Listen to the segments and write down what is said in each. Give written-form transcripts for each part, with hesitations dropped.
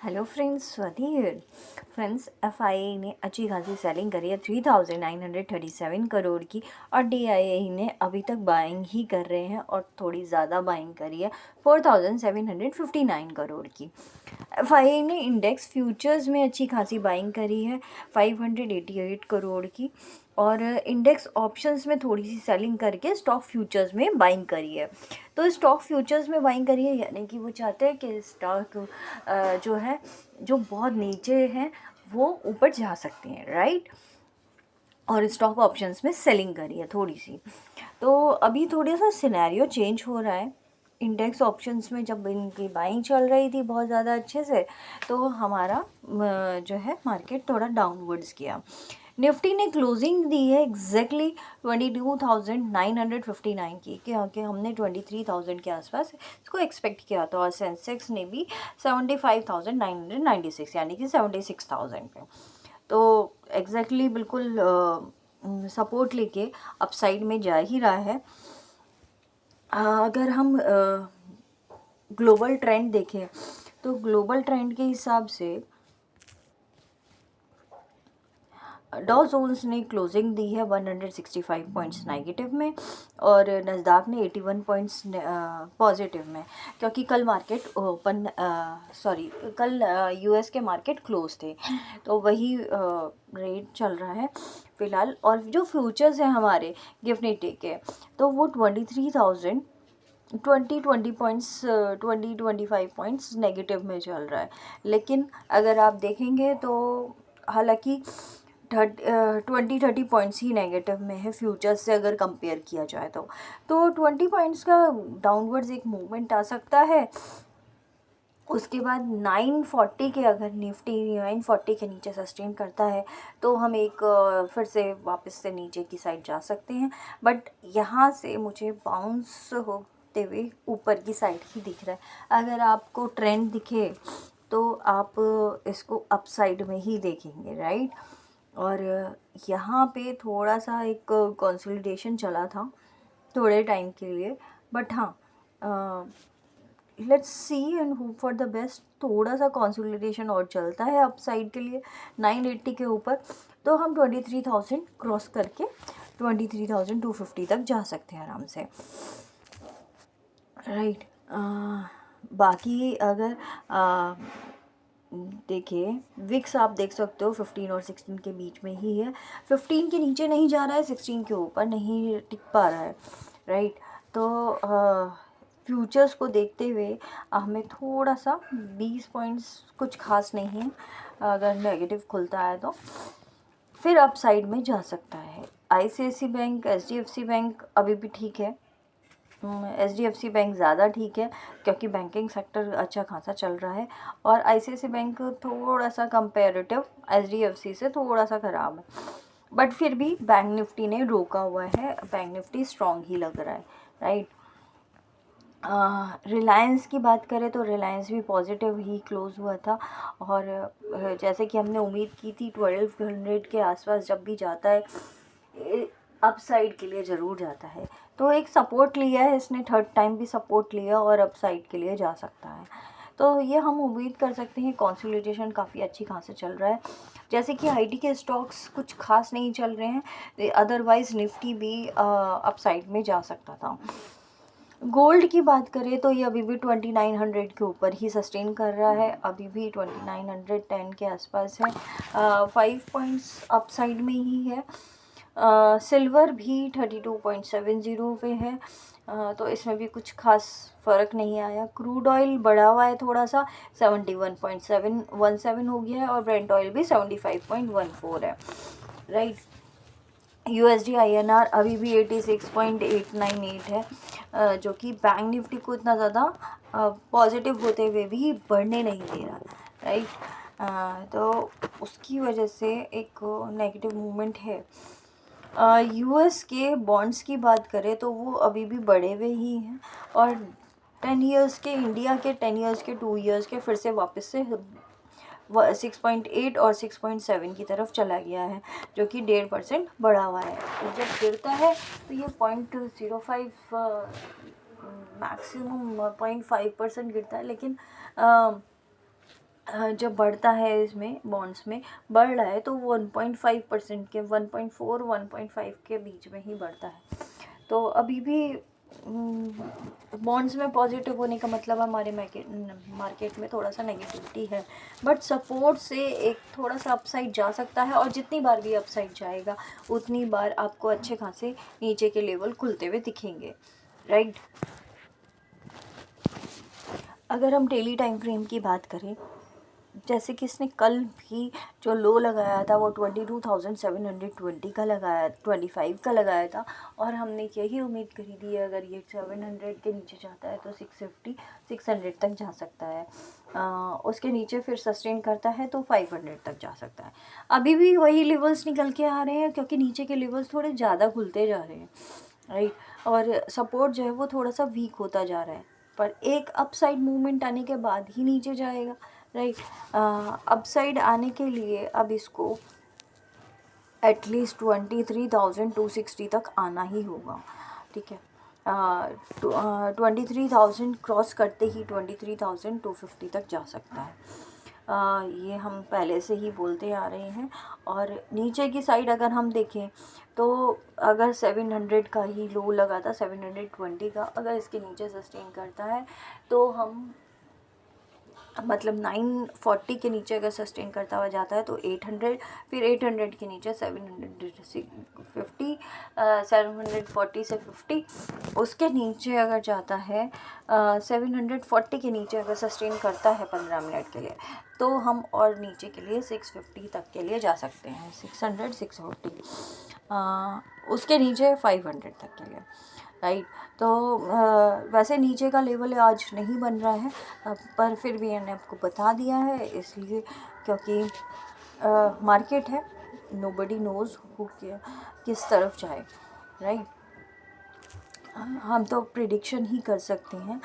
Hello friends, Swati here. Friends, FII ने अच्छी खासी सेलिंग करी है 3937 करोड़ की, और डीआईआई ने अभी तक बाइंग ही कर रहे हैं और थोड़ी ज़्यादा बाइंग करी है 4759 करोड़ की। एफआईआई ने इंडेक्स फ्यूचर्स में अच्छी खासी बाइंग करी है 588 करोड़ की, और इंडेक्स ऑप्शंस में थोड़ी सी सेलिंग करके स्टॉक फ्यूचर्स में बाइंग करी है। तो स्टॉक फ्यूचर्स में बाइंग करी है यानी कि वो चाहते हैं कि स्टॉक जो है, जो बहुत नीचे हैं वो ऊपर जा सकते हैं, राइट। और स्टॉक ऑप्शंस में सेलिंग करी है थोड़ी सी। तो अभी थोड़ा सा सिनेरियो चेंज हो रहा है। इंडेक्स ऑप्शंस में जब इनकी बाइंग चल रही थी बहुत ज़्यादा अच्छे से, तो हमारा जो है मार्केट थोड़ा डाउनवर्ड्स किया। निफ्टी ने क्लोजिंग दी है एग्जैक्टली 22,959 की, क्योंकि हमने 23,000 के आसपास इसको एक्सपेक्ट किया था, और सेंसेक्स ने भी 75,996 यानी कि 76,000 पे। तो एग्जैक्टली बिल्कुल सपोर्ट लेके अपसाइड में जा ही रहा है। अगर हम ग्लोबल ट्रेंड देखें तो ग्लोबल ट्रेंड के हिसाब से डॉ जोन्स ने क्लोजिंग दी है 165 पॉइंट्स नेगेटिव में, और नस्दाक ने 81 पॉइंट्स पॉजिटिव में, क्योंकि कल मार्केट कल यूएस के मार्केट क्लोज थे, तो वही रेट चल रहा है फ़िलहाल। और जो फ्यूचर्स हैं हमारे गिफ्ट निफ्टी के, तो वो 25 पॉइंट्स नेगेटिव में चल रहा है। लेकिन अगर आप देखेंगे तो हालांकि 30 पॉइंट्स ही नेगेटिव में है फ्यूचर्स से अगर कंपेयर किया जाए तो 20 पॉइंट्स का डाउनवर्ड्स एक मूवमेंट आ सकता है। उसके बाद 940 के, अगर निफ्टी 940 के नीचे सस्टेन करता है तो हम एक फिर से वापस से नीचे की साइड जा सकते हैं, बट यहाँ से मुझे बाउंस होते हुए ऊपर की साइड ही दिख रहा है। अगर आपको ट्रेंड दिखे तो आप इसको अप साइड में ही देखेंगे, राइट। और यहाँ पे थोड़ा सा एक कंसोलिडेशन चला था थोड़े टाइम के लिए, बट हाँ, let's see and hope for the best. थोड़ा सा कंसोलिडेशन और चलता है अप साइड के लिए 980 के ऊपर, तो हम 23,000 क्रॉस करके 23,250 तक जा सकते हैं आराम से, राइट। बाकी अगर देखिए विक्स आप देख सकते हो 15 और 16 के बीच में ही है, 15 के नीचे नहीं जा रहा है, 16 के ऊपर नहीं टिक पा रहा है, राइट। तो फ्यूचर्स को देखते हुए हमें थोड़ा सा 20 पॉइंट्स कुछ खास नहीं है, अगर नेगेटिव खुलता है तो फिर अप साइड में जा सकता है। आईसीआईसी बैंक, एचडीएफसी बैंक अभी भी ठीक है, एचडीएफसी बैंक ज़्यादा ठीक है क्योंकि बैंकिंग सेक्टर अच्छा खासा चल रहा है, और आईसीआईसी बैंक थोड़ा सा कंपेरेटिव एचडीएफसी से थोड़ा सा ख़राब है, बट फिर भी बैंक निफ्टी ने रोका हुआ है, बैंक निफ्टी स्ट्रॉन्ग ही लग रहा है, राइट। रिलायंस की बात करें तो रिलायंस भी पॉजिटिव ही क्लोज़ हुआ था, और जैसे कि हमने उम्मीद की थी 1200 के आसपास जब भी जाता है अप साइड के लिए ज़रूर जाता है, तो एक सपोर्ट लिया है इसने, थर्ड टाइम भी सपोर्ट लिया और अप साइड के लिए जा सकता है। तो ये हम उम्मीद कर सकते हैं कंसोलिडेशन काफ़ी अच्छी खासे चल रहा है। जैसे कि आईटी के स्टॉक्स कुछ खास नहीं चल रहे हैं, अदरवाइज़ निफ्टी भी अप साइड में जा सकता था। गोल्ड की बात करें तो ये अभी भी 2900 के ऊपर ही सस्टेन कर रहा है, अभी भी 2910 के आसपास है, 5 पॉइंट्स अप साइड में ही है। सिल्वर भी 32.70 पे है, तो इसमें भी कुछ खास फ़र्क नहीं आया। क्रूड ऑयल बढ़ा हुआ है थोड़ा सा, 71.717 हो गया है, और ब्रेंट ऑयल भी 75.14 है, राइट। यूएसडी आईएनआर अभी भी 86.898 है, जो कि बैंक निफ्टी को इतना ज़्यादा पॉजिटिव होते हुए भी बढ़ने नहीं दे रहा, राइट। तो उसकी वजह से एक नेगेटिव मूवमेंट है। यूएस के बॉन्ड्स की बात करें तो वो अभी भी बढ़े हुए ही हैं, और 10 ईयर्स के, इंडिया के 10 ईयर्स के, 2 ईयर्स के फिर से वापस से 6.8 और 6.7 की तरफ चला गया है, जो कि 1.5% बढ़ा हुआ है। तो जब गिरता है तो ये 0.05 मैक्सिमम 0.5% गिरता है, लेकिन जब बढ़ता है इसमें बॉन्ड्स में बढ़ रहा है तो 1.5% के 1.4 1.5 के बीच में ही बढ़ता है। तो अभी भी बॉन्ड्स में पॉजिटिव होने का मतलब हमारे मार्केट में थोड़ा सा नेगेटिविटी है, बट सपोर्ट से एक थोड़ा सा अपसाइड जा सकता है, और जितनी बार भी अपसाइड जाएगा उतनी बार आपको अच्छे खासे नीचे के लेवल खुलते हुए दिखेंगे, राइट। अगर हम डेली टाइम फ्रेम की बात करें, जैसे कि इसने कल भी जो लो लगाया था वो 22,720 का लगाया, 25 का लगाया था, और हमने यही उम्मीद करी थी अगर ये 700 के नीचे जाता है तो 650 600 तक जा सकता है। उसके नीचे फिर सस्टेन करता है तो 500 तक जा सकता है। अभी भी वही लेवल्स निकल के आ रहे हैं, क्योंकि नीचे के लेवल्स थोड़े ज़्यादा खुलते जा रहे हैं, राइट। और सपोर्ट जो है वो थोड़ा सा वीक होता जा रहा है, पर एक अपसाइड मूवमेंट आने के बाद ही नीचे जाएगा, राइट। अपसाइड आने के लिए अब इसको एटलीस्ट 23,260 तक आना ही होगा, ठीक है। 23,000 क्रॉस करते ही 23,250 तक जा सकता है। ये हम पहले से ही बोलते आ रहे हैं। और नीचे की साइड अगर हम देखें तो अगर 700 का ही लो लगा था, 720 का, अगर इसके नीचे सस्टेन करता है तो हम मतलब 940 के नीचे अगर सस्टेन करता हुआ जाता है तो 800, फिर 800 के नीचे 750, 740 से 50, उसके नीचे अगर जाता है 740 के नीचे अगर सस्टेन करता है 15 मिनट के लिए, तो हम और नीचे के लिए 650 तक के लिए जा सकते हैं, 600 640, उसके नीचे 500 तक के लिए, राइट। तो वैसे नीचे का लेवल आज नहीं बन रहा है, पर फिर भी मैंने आपको बता दिया है, इसलिए क्योंकि मार्केट है, नोबडी नोज़ हु किस तरफ जाए, राइट। हम तो प्रिडिक्शन ही कर सकते हैं,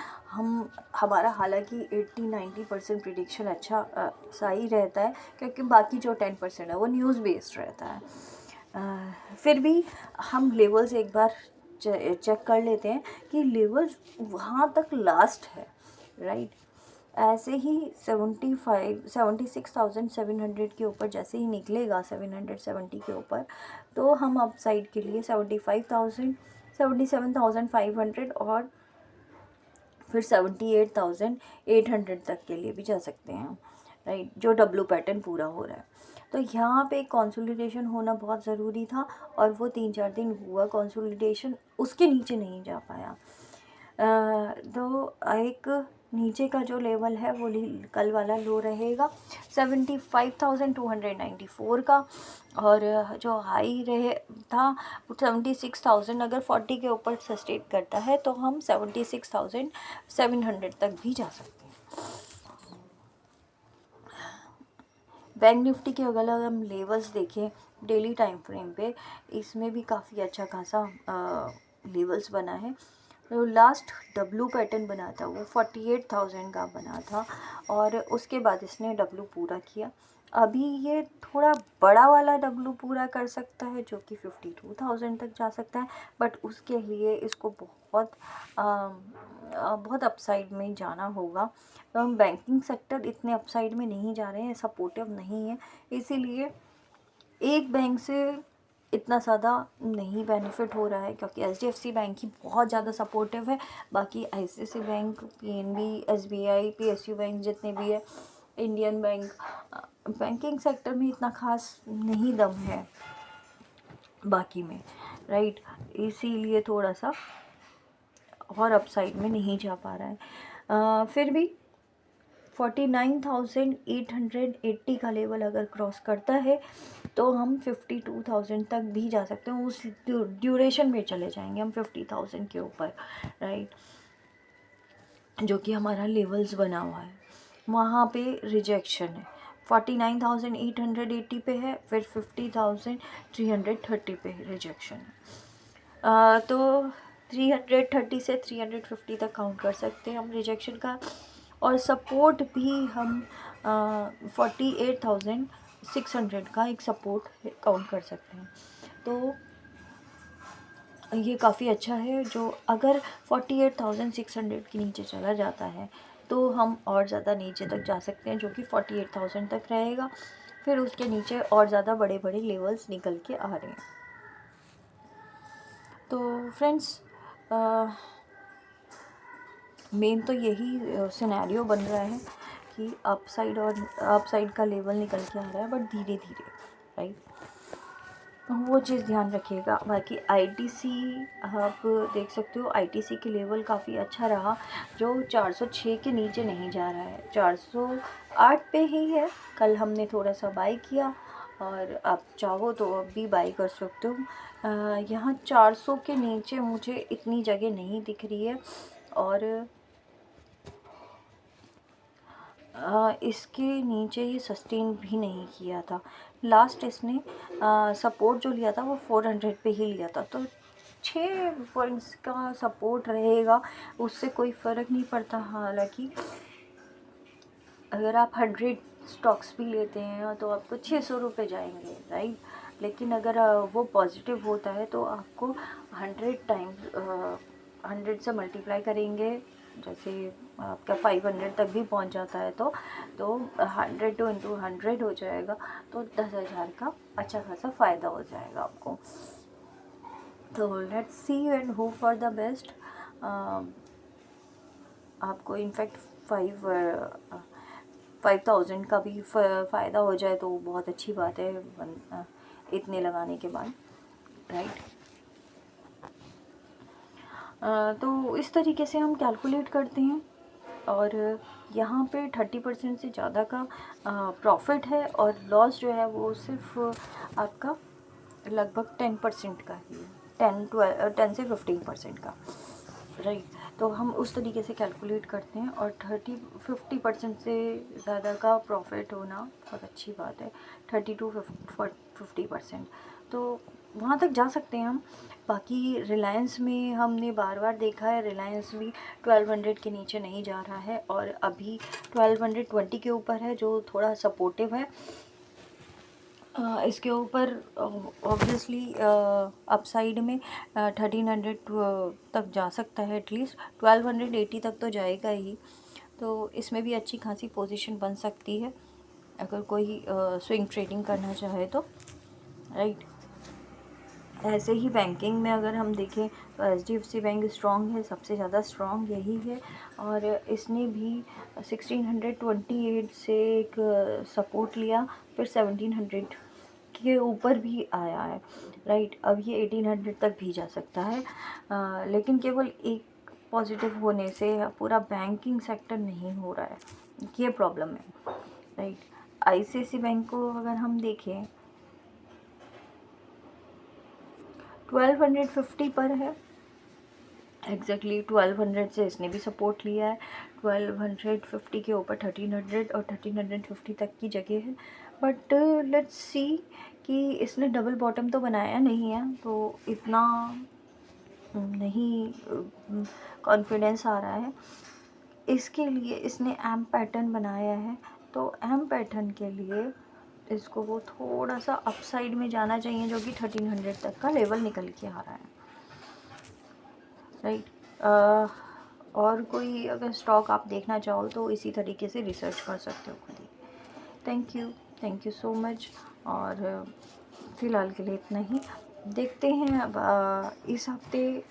हमारा हालांकि 80-90% प्रिडिक्शन अच्छा सही रहता है, क्योंकि बाकी जो 10% है वो न्यूज़ बेस्ड रहता है। फिर भी हम लेवल्स एक बार चेक कर लेते हैं कि लेवल्स वहाँ तक लास्ट है, राइट। ऐसे ही 76,700 के ऊपर जैसे ही निकलेगा, 770 के ऊपर, तो हम अपसाइड के लिए 75,000, 77,500 और फिर 78,800 तक के लिए भी जा सकते हैं, राइट, जो डब्लू पैटर्न पूरा हो रहा है। तो यहाँ पे कंसोलिडेशन होना बहुत ज़रूरी था, और वो 3-4 दिन हुआ कंसोलिडेशन, उसके नीचे नहीं जा पाया। तो एक नीचे का जो लेवल है वो कल वाला लो रहेगा 75,294 का, और जो हाई रहे था 76,000, अगर 40 के ऊपर सस्टेन करता है तो हम 76,700 तक भी जा सकते हैं। बैंक निफ्टी के अगर हम लेवल्स देखें डेली टाइम फ्रेम पे, इसमें भी काफ़ी अच्छा खासा लेवल्स बना है। तो लास्ट डब्लू पैटर्न बना था वो 48,000 का बना था, और उसके बाद इसने डब्लू पूरा किया। अभी ये थोड़ा बड़ा वाला डब्लू पूरा कर सकता है जो कि 52,000 तक जा सकता है, बट उसके लिए इसको बहुत अपसाइड में जाना होगा। तो हम बैंकिंग सेक्टर इतने अपसाइड में नहीं जा रहे हैं, सपोर्टिव नहीं है, इसीलिए एक बैंक से इतना ज़्यादा नहीं बेनिफिट हो रहा है, क्योंकि HDFC बैंक ही बहुत ज़्यादा सपोर्टिव है। बाकी ICICI bank, PNB, SBI, PSU bank जितने भी है, इंडियन बैंक, बैंकिंग सेक्टर में इतना खास नहीं दम है बाकी में, राइट। इसीलिए थोड़ा सा और अपसाइड में नहीं जा पा रहा है। फिर भी 49,880 का लेवल अगर क्रॉस करता है तो हम 52,000 तक भी जा सकते हैं, उस ड्यूरेशन में चले जाएंगे हम 50,000 के ऊपर, राइट, जो कि हमारा लेवल्स बना हुआ है। वहाँ पे रिजेक्शन है, 49,880 पे है, फिर 50,330 पे रिजेक्शन है। तो 330 से 350 तक काउंट कर सकते हैं हम रिजेक्शन का, और सपोर्ट भी हम 48,600 का एक सपोर्ट काउंट कर सकते हैं। तो ये काफ़ी अच्छा है, जो अगर 48,600 के नीचे चला जाता है तो हम और ज़्यादा नीचे तक जा सकते हैं, जो कि 48,000 तक रहेगा। फिर उसके नीचे और ज़्यादा बड़े बड़े लेवल्स निकल के आ रहे हैं। तो फ्रेंड्स, मेन तो यही सिनेरियो बन रहा है कि अपसाइड का लेवल निकल के आ रहा है, बट धीरे धीरे, राइट। वो चीज़ ध्यान रखिएगा। बाकी आईटीसी आप देख सकते हो, आईटीसी के लेवल काफ़ी अच्छा रहा, जो 406 के नीचे नहीं जा रहा है, 408 पे ही है। कल हमने थोड़ा सा बाई किया, और आप चाहो तो अब भी बाई कर सकते हो। यहाँ 400 के नीचे मुझे इतनी जगह नहीं दिख रही है, और इसके नीचे ये सस्टेन भी नहीं किया था। लास्ट इसने सपोर्ट जो लिया था वो 400 पे ही लिया था, तो 6 पॉइंट्स का सपोर्ट रहेगा, उससे कोई फ़र्क नहीं पड़ता। हालांकि अगर आप 100 स्टॉक्स भी लेते हैं तो आपको 600 रुपये जाएंगे, राइट। लेकिन अगर वो पॉजिटिव होता है तो आपको 100 टाइम्स 100 से मल्टीप्लाई करेंगे, जैसे आपका 500 तक भी पहुंच जाता है, तो 100 टू इंटू 100 हो जाएगा, तो 10,000 का अच्छा खासा फ़ायदा हो जाएगा आपको। तो let's see and hope for the best. आपको इनफैक्ट 5,000 का भी फ़ायदा हो जाए तो बहुत अच्छी बात है, इतने लगाने के बाद, राइट। तो इस तरीके से हम कैलकुलेट करते हैं, और यहाँ पे 30% से ज़्यादा का प्रॉफिट है, और लॉस जो है वो सिर्फ आपका लगभग 10% का ही है, 10 से 15% का, राइट। तो हम उस तरीके से कैलकुलेट करते हैं, और 50% से ज़्यादा का प्रॉफिट होना बहुत अच्छी बात है, 30 टू 50%, तो वहाँ तक जा सकते हैं हम। बाकी रिलायंस में हमने बार बार देखा है, रिलायंस भी 1200 के नीचे नहीं जा रहा है, और अभी 1220 के ऊपर है, जो थोड़ा सपोर्टिव है। इसके ऊपर ऑब्वियसली अपसाइड में 1300 तक जा सकता है, एटलीस्ट 1280 तक तो जाएगा ही। तो इसमें भी अच्छी खासी पोजीशन बन सकती है, अगर कोई स्विंग ट्रेडिंग करना चाहे तो, राइट। ऐसे ही बैंकिंग में अगर हम देखें तो HDFC बैंक स्ट्रॉन्ग है, सबसे ज़्यादा स्ट्रॉन्ग यही है, और इसने भी 1628 से एक सपोर्ट लिया, फिर 1700 के ऊपर भी आया है, राइट। अब ये 1800 तक भी जा सकता है, लेकिन केवल एक पॉजिटिव होने से पूरा बैंकिंग सेक्टर नहीं हो रहा है, ये प्रॉब्लम है, राइट। ICICI बैंक को अगर हम देखें 1250 पर है, एग्जैक्टली 1200 से इसने भी सपोर्ट लिया है, 1250 के ऊपर 1300 और 1350 तक की जगह है। बट लेट्स सी कि इसने डबल बॉटम तो बनाया नहीं है, तो इतना नहीं कॉन्फिडेंस आ रहा है। इसके लिए इसने एम पैटर्न बनाया है, तो एम पैटर्न के लिए इसको वो थोड़ा सा अपसाइड में जाना चाहिए, जो कि 1300 तक का लेवल निकल के आ रहा है, राइट। और कोई अगर स्टॉक आप देखना चाहो तो इसी तरीके से रिसर्च कर सकते हो खुद ही। थैंक यू सो मच, और फ़िलहाल के लिए इतना ही। देखते हैं अब इस हफ्ते,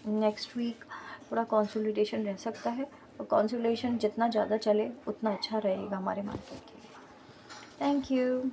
नेक्स्ट वीक थोड़ा कंसोलिडेशन रह सकता है, और कंसोलिडेशन जितना ज़्यादा चले उतना अच्छा रहेगा हमारे मार्केट के लिए। Thank you.